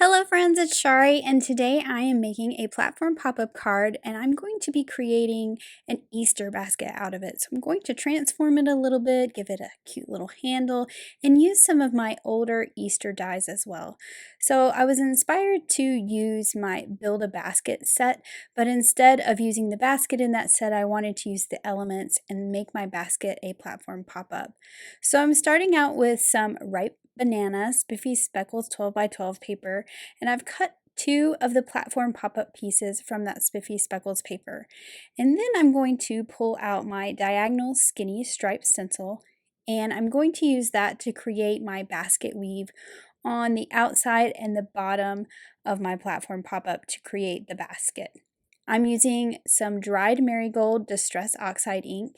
Hello friends, it's Shari, and today I am making a platform pop-up card and I'm going to be creating an Easter basket out of it. So I'm going to transform it a little bit, give it a cute little handle, and use some of my older Easter dies as well. So I was inspired to use my Build-A-Basket set, but instead of using the basket in that set, I wanted to use the elements and make my basket a platform pop-up. So I'm starting out with some ripe banana Spiffy Speckles 12 by 12 paper, and I've cut two of the platform pop-up pieces from that Spiffy Speckles paper. And then I'm going to pull out my diagonal skinny stripe stencil, and I'm going to use that to create my basket weave on the outside and the bottom of my platform pop-up to create the basket. I'm using some dried marigold distress oxide ink,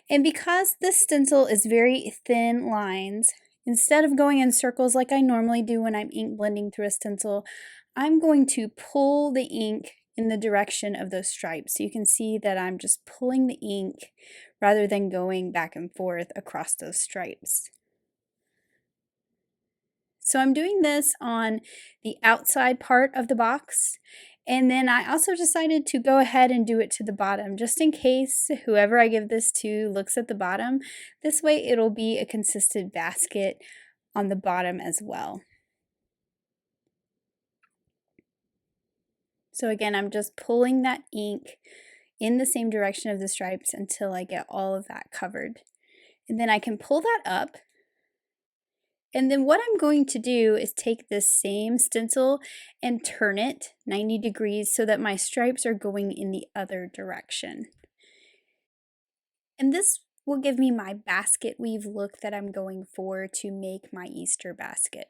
and because this stencil is very thin lines, instead of going in circles like I normally do when I'm ink blending through a stencil, I'm going to pull the ink in the direction of those stripes. So you can see that I'm just pulling the ink rather than going back and forth across those stripes. So I'm doing this on the outside part of the box, and then I also decided to go ahead and do it to the bottom, just in case whoever I give this to looks at the bottom. This way it'll be a consistent basket on the bottom as well. So again, I'm just pulling that ink in the same direction of the stripes until I get all of that covered. And then I can pull that up. And then what I'm going to do is take this same stencil and turn it 90 degrees so that my stripes are going in the other direction. And this will give me my basket weave look that I'm going for to make my Easter basket.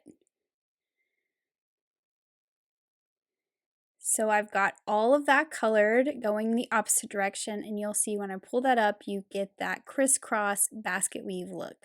So I've got all of that colored going the opposite direction, and you'll see when I pull that up, you get that crisscross basket weave look.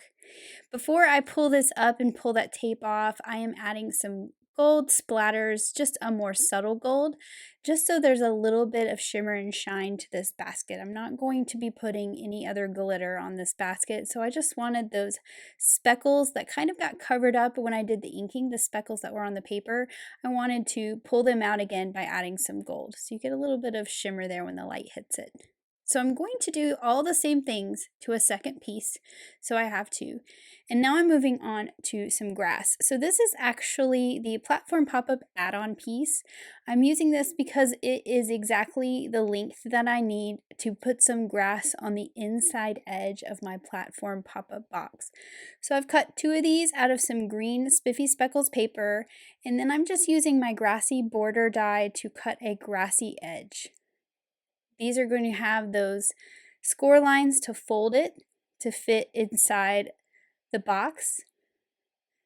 Before I pull this up and pull that tape off, I am adding some gold splatters, just a more subtle gold, just so there's a little bit of shimmer and shine to this basket. I'm not going to be putting any other glitter on this basket, so I just wanted those speckles that kind of got covered up when I did the inking, the speckles that were on the paper. I wanted to pull them out again by adding some gold, so you get a little bit of shimmer there when the light hits it. So I'm going to do all the same things to a second piece, so I have two. And now I'm moving on to some grass. So this is actually the platform pop-up add-on piece. I'm using this because it is exactly the length that I need to put some grass on the inside edge of my platform pop-up box. So I've cut two of these out of some green Spiffy Speckles paper, and then I'm just using my grassy border die to cut a grassy edge. These are going to have those score lines to fold it to fit inside the box.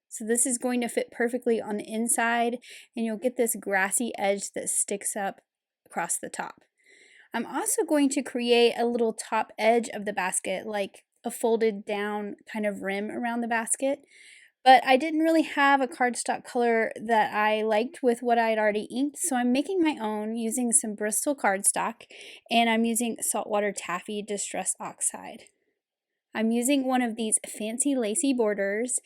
So this is going to fit perfectly on the inside, and you'll get this grassy edge that sticks up across the top. I'm also going to create a little top edge of the basket, like a folded down kind of rim around the basket. But I didn't really have a cardstock color that I liked with what I had already inked, so I'm making my own using some Bristol cardstock, and I'm using Saltwater Taffy Distress Oxide. I'm using one of these fancy lacy borders,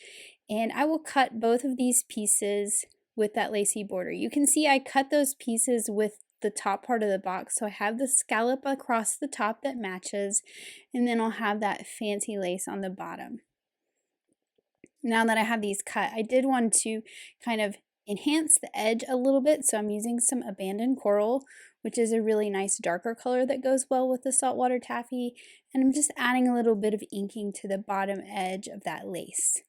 and I will cut both of these pieces with that lacy border. You can see I cut those pieces with the top part of the box, so I have the scallop across the top that matches, and then I'll have that fancy lace on the bottom. Now that I have these cut, I did want to kind of enhance the edge a little bit, so I'm using some Abandoned Coral, which is a really nice darker color that goes well with the saltwater taffy, and I'm just adding a little bit of inking to the bottom edge of that lace.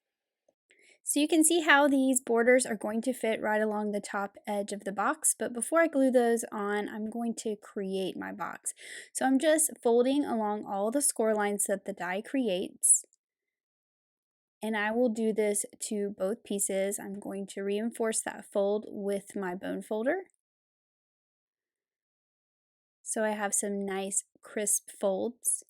So you can see how these borders are going to fit right along the top edge of the box, but before I glue those on, I'm going to create my box. So I'm just folding along all the score lines that the die creates. And I will do this to both pieces. I'm going to reinforce that fold with my bone folder. So I have some nice crisp folds.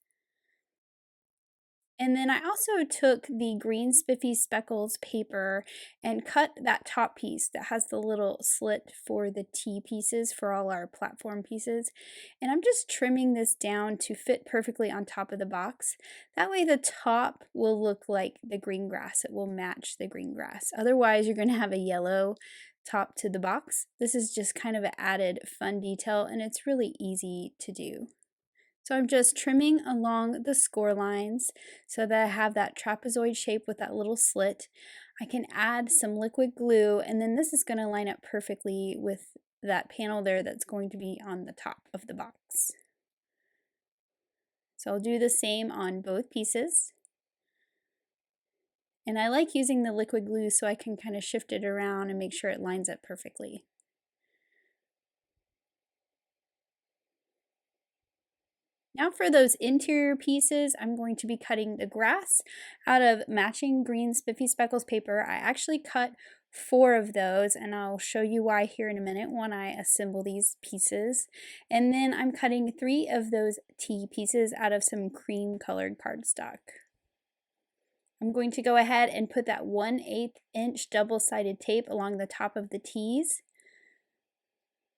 And then I also took the green Spiffy Speckles paper and cut that top piece that has the little slit for the T pieces for all our platform pieces. And I'm just trimming this down to fit perfectly on top of the box. That way the top will look like the green grass. It will match the green grass. Otherwise, you're going to have a yellow top to the box. This is just kind of an added fun detail, and it's really easy to do. So I'm just trimming along the score lines so that I have that trapezoid shape with that little slit. I can add some liquid glue, and then this is going to line up perfectly with that panel there that's going to be on the top of the box. So I'll do the same on both pieces. And I like using the liquid glue so I can kind of shift it around and make sure it lines up perfectly. Now for those interior pieces, I'm going to be cutting the grass out of matching green Spiffy Speckles paper. I actually cut 4 of those, and I'll show you why here in a minute when I assemble these pieces. And then I'm cutting 3 of those T pieces out of some cream colored cardstock. I'm going to go ahead and put that 1/8 inch double-sided tape along the top of the T's.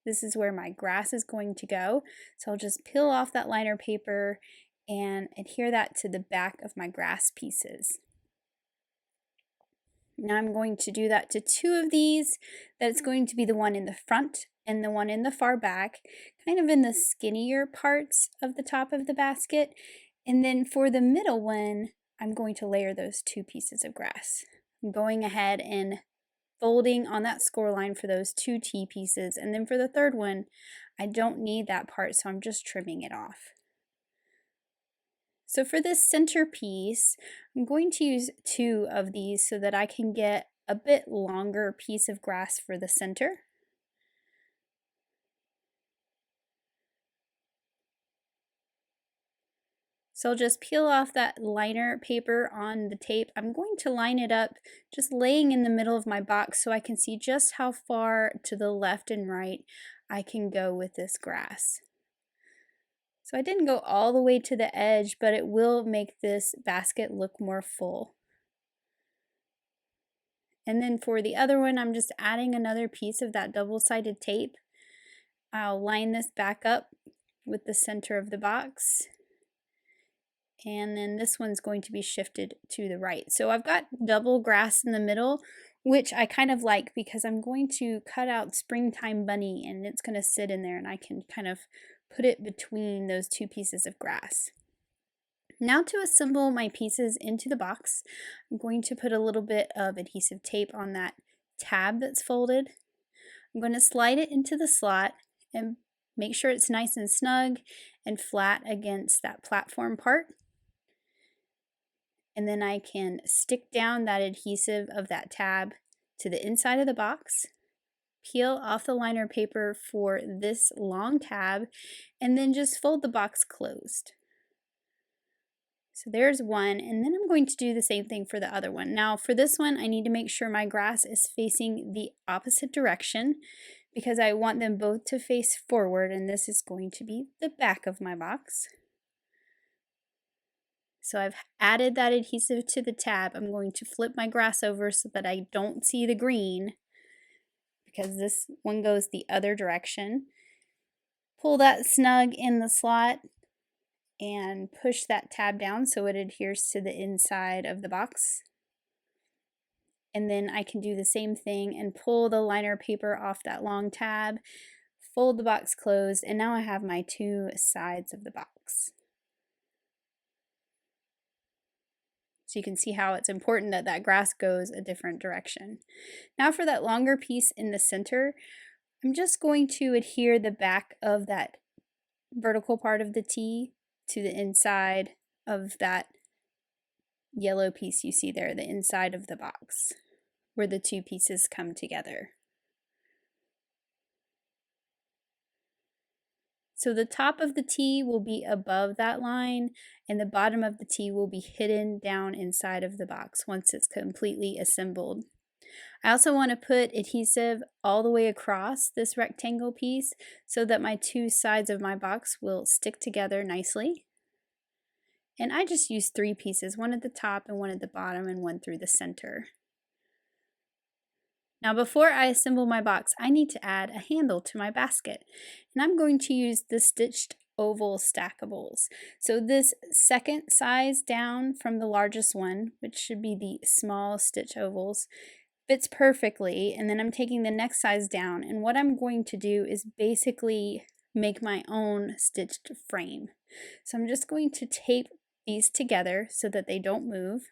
This is where my grass is going to go. So I'll just peel off that liner paper and adhere that to the back of my grass pieces. Now I'm going to do that to 2 of these. That's going to be the one in the front and the one in the far back, kind of in the skinnier parts of the top of the basket. And then for the middle one, I'm going to layer those 2 pieces of grass. I'm going ahead and folding on that score line for those 2 T pieces, and then for the third one, I don't need that part, so I'm just trimming it off. So for this center piece, I'm going to use 2 of these so that I can get a bit longer piece of grass for the center. So I'll just peel off that liner paper on the tape. I'm going to line it up just laying in the middle of my box so I can see just how far to the left and right I can go with this grass. So I didn't go all the way to the edge, but it will make this basket look more full. And then for the other one, I'm just adding another piece of that double-sided tape. I'll line this back up with the center of the box. And then this one's going to be shifted to the right. So I've got double grass in the middle, which I kind of like because I'm going to cut out Springtime Bunny and it's going to sit in there and I can kind of put it between those 2 pieces of grass. Now to assemble my pieces into the box, I'm going to put a little bit of adhesive tape on that tab that's folded. I'm going to slide it into the slot and make sure it's nice and snug and flat against that platform part. And then I can stick down that adhesive of that tab to the inside of the box, peel off the liner paper for this long tab, and then just fold the box closed. So there's one, and then I'm going to do the same thing for the other one. Now for this one, I need to make sure my grass is facing the opposite direction because I want them both to face forward, and this is going to be the back of my box. So I've added that adhesive to the tab. I'm going to flip my grass over so that I don't see the green because this one goes the other direction. Pull that snug in the slot and push that tab down so it adheres to the inside of the box. And then I can do the same thing and pull the liner paper off that long tab, fold the box closed, and now I have my 2 sides of the box. So you can see how it's important that that grass goes a different direction. Now for that longer piece in the center, I'm just going to adhere the back of that vertical part of the T to the inside of that yellow piece you see there, the inside of the box, where the 2 pieces come together. So the top of the T will be above that line and the bottom of the T will be hidden down inside of the box once it's completely assembled. I also want to put adhesive all the way across this rectangle piece so that my 2 sides of my box will stick together nicely. And I just used 3 pieces, one at the top and one at the bottom and one through the center. Now before I assemble my box, I need to add a handle to my basket. And I'm going to use the stitched oval stackables. So this second size down from the largest one, which should be the small stitch ovals, fits perfectly, and then I'm taking the next size down, and what I'm going to do is basically make my own stitched frame. So I'm just going to tape these together so that they don't move.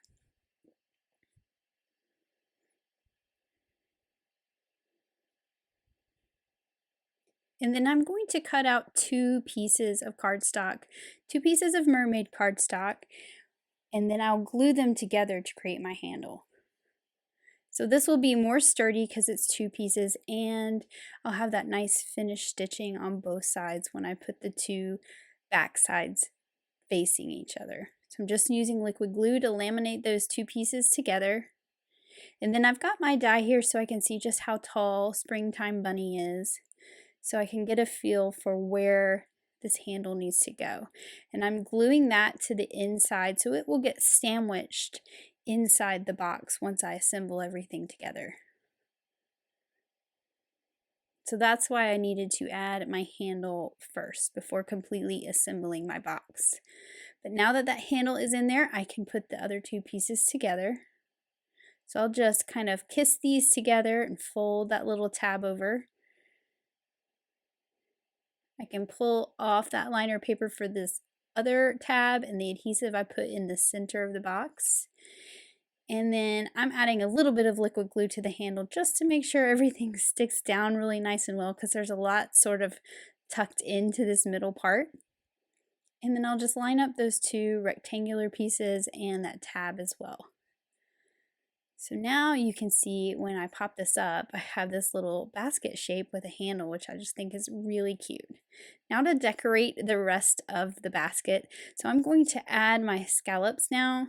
And then I'm going to cut out 2 pieces of cardstock, 2 pieces of mermaid cardstock, and then I'll glue them together to create my handle. So this will be more sturdy because it's 2 pieces, and I'll have that nice finished stitching on both sides when I put the 2 back sides facing each other. So I'm just using liquid glue to laminate those 2 pieces together. And then I've got my die here so I can see just how tall Springtime Bunny is, so I can get a feel for where this handle needs to go. And I'm gluing that to the inside so it will get sandwiched inside the box once I assemble everything together. So that's why I needed to add my handle first before completely assembling my box. But now that that handle is in there, I can put the other 2 pieces together. So I'll just kind of kiss these together and fold that little tab over. I can pull off that liner paper for this other tab and the adhesive I put in the center of the box. And then I'm adding a little bit of liquid glue to the handle just to make sure everything sticks down really nice and well, because there's a lot sort of tucked into this middle part. And then I'll just line up those 2 rectangular pieces and that tab as well. So now you can see when I pop this up, I have this little basket shape with a handle, which I just think is really cute. Now to decorate the rest of the basket. So I'm going to add my scallops now.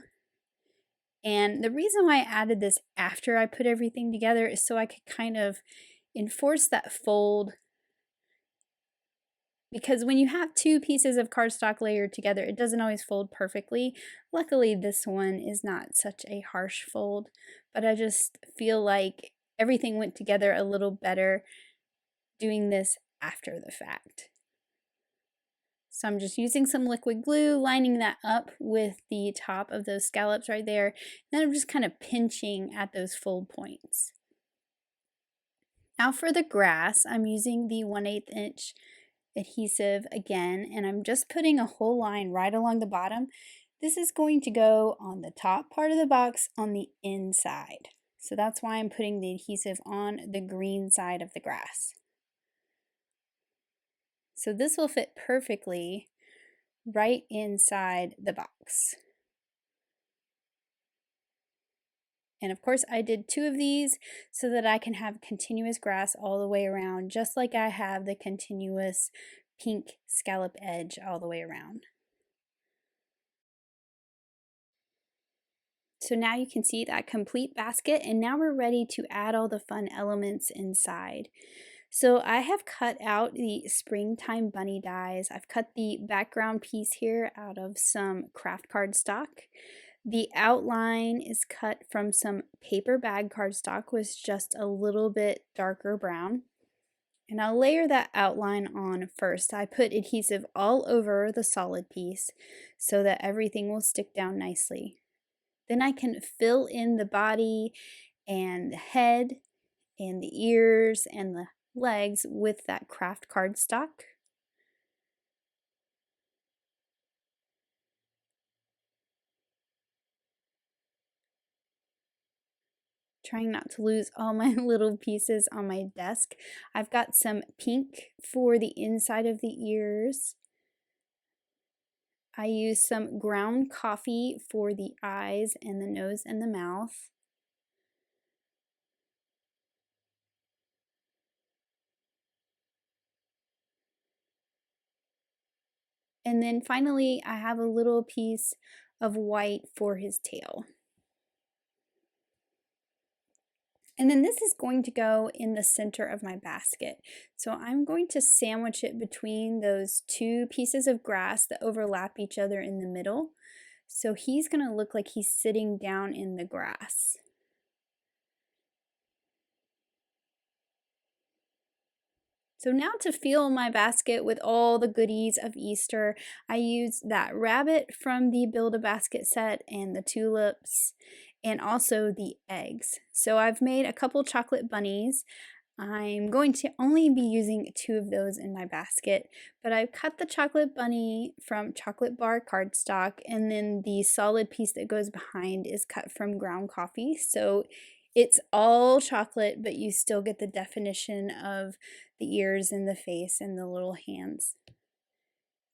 And the reason why I added this after I put everything together is so I could kind of enforce that fold, because when you have 2 pieces of cardstock layered together, it doesn't always fold perfectly. Luckily, this one is not such a harsh fold, but I just feel like everything went together a little better doing this after the fact. So I'm just using some liquid glue, lining that up with the top of those scallops right there. And then I'm just kind of pinching at those fold points. Now for the grass, I'm using the 1/8 inch adhesive again, and I'm just putting a whole line right along the bottom. This is going to go on the top part of the box on the inside. So that's why I'm putting the adhesive on the green side of the grass. So this will fit perfectly right inside the box. And of course I did 2 of these so that I can have continuous grass all the way around, just like I have the continuous pink scallop edge all the way around. So now you can see that complete basket, and now we're ready to add all the fun elements inside. So I have cut out the Springtime Bunny dies. I've cut the background piece here out of some craft cardstock. The outline is cut from some paper bag cardstock with just a little bit darker brown. And I'll layer that outline on first. I put adhesive all over the solid piece so that everything will stick down nicely. Then I can fill in the body and the head and the ears and the legs with that craft cardstock. Trying not to lose all my little pieces on my desk. I've got some pink for the inside of the ears. I use some ground coffee for the eyes and the nose and the mouth. And then finally, I have a little piece of white for his tail. And then this is going to go in the center of my basket. So I'm going to sandwich it between those 2 pieces of grass that overlap each other in the middle. So he's going to look like he's sitting down in the grass. So now to fill my basket with all the goodies of Easter, I used that rabbit from the Build-A-Basket set and the tulips. and also the eggs. So I've made a couple chocolate bunnies. I'm going to only be using 2 of those in my basket, but I've cut the chocolate bunny from chocolate bar cardstock, and then the solid piece that goes behind is cut from ground coffee. So it's all chocolate, but you still get the definition of the ears and the face and the little hands.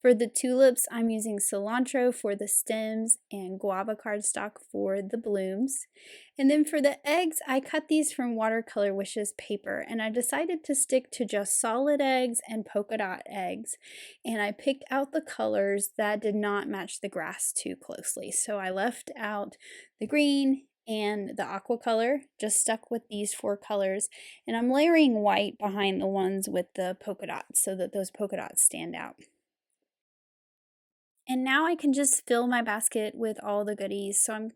For the tulips, I'm using cilantro for the stems and guava cardstock for the blooms. And then for the eggs, I cut these from Watercolor Wishes paper, and I decided to stick to just solid eggs and polka dot eggs. And I picked out the colors that did not match the grass too closely. So I left out the green and the aqua color, just stuck with these 4 colors. And I'm layering white behind the ones with the polka dots so that those polka dots stand out. And now I can just fill my basket with all the goodies. So I'm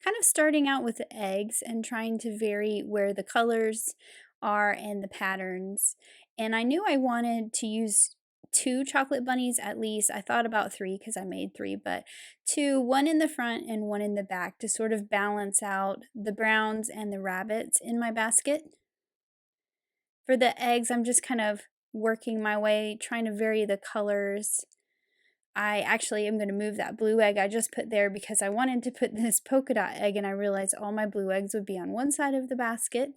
kind of starting out with the eggs and trying to vary where the colors are and the patterns. And I knew I wanted to use 2 chocolate bunnies at least. I thought about 3 because I made 3, but 2, one in the front and one in the back to sort of balance out the browns and the rabbits in my basket. For the eggs, I'm just kind of working my way, trying to vary the colors. I actually am going to move that blue egg I just put there because I wanted to put this polka dot egg, and I realized all my blue eggs would be on one side of the basket.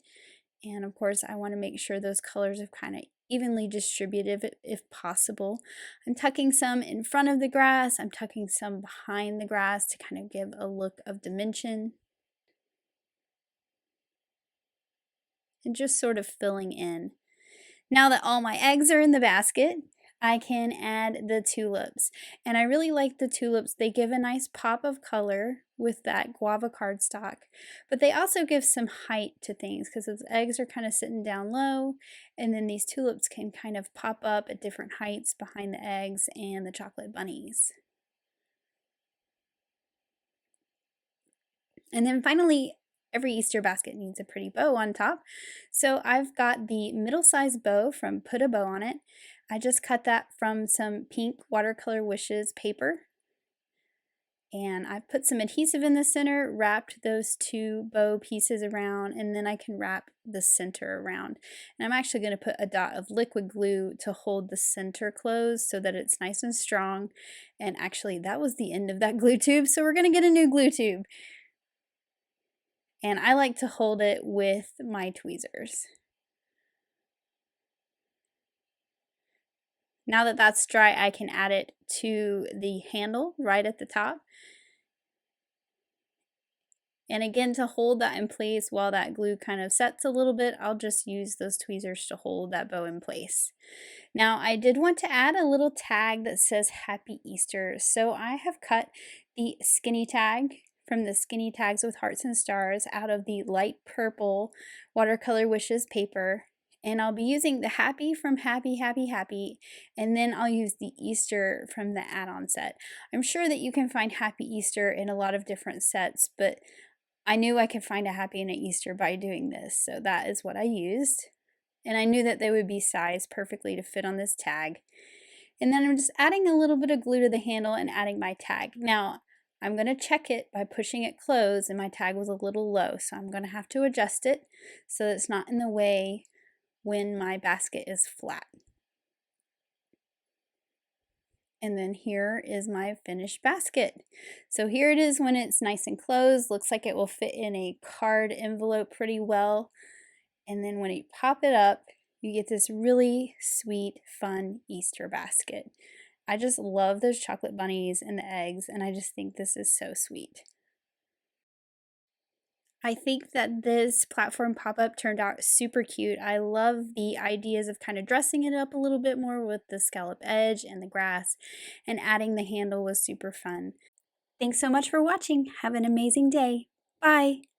And of course, I want to make sure those colors are kind of evenly distributed if possible. I'm tucking some in front of the grass. I'm tucking some behind the grass to kind of give a look of dimension. And just sort of filling in. Now that all my eggs are in the basket, I can add the tulips. And I really like the tulips. They give a nice pop of color with that guava cardstock, but they also give some height to things because the eggs are kind of sitting down low, and then these tulips can kind of pop up at different heights behind the eggs and the chocolate bunnies. And then finally, every Easter basket needs a pretty bow on top. So I've got the middle-sized bow from Put a Bow on It. I just cut that from some pink Watercolor Wishes paper. And I've put some adhesive in the center, wrapped those 2 bow pieces around, and then I can wrap the center around. And I'm actually going to put a dot of liquid glue to hold the center closed so that it's nice and strong. And actually, that was the end of that glue tube, so we're going to get a new glue tube. And I like to hold it with my tweezers. Now that that's dry, I can add it to the handle right at the top. And again, to hold that in place while that glue kind of sets a little bit, I'll just use those tweezers to hold that bow in place. Now, I did want to add a little tag that says Happy Easter. So I have cut the skinny tag from the Skinny Tags with Hearts and Stars out of the light purple Watercolor Wishes paper. And I'll be using the Happy from Happy, Happy, Happy, and then I'll use the Easter from the add-on set. I'm sure that you can find Happy Easter in a lot of different sets, but I knew I could find a Happy and an Easter by doing this, so that is what I used. And I knew that they would be sized perfectly to fit on this tag. And then I'm just adding a little bit of glue to the handle and adding my tag. Now, I'm going to check it by pushing it closed, and my tag was a little low, so I'm going to have to adjust it so that it's not in the way when my basket is flat. And then here is my finished basket. So here it is when it's nice and closed. Looks like it will fit in a card envelope pretty well. And then when you pop it up, you get this really sweet, fun Easter basket. I just love those chocolate bunnies and the eggs, and I just think this is so sweet. I think that this platform pop-up turned out super cute. I love the ideas of kind of dressing it up a little bit more with the scallop edge and the grass, and adding the handle was super fun. Thanks so much for watching. Have an amazing day. Bye!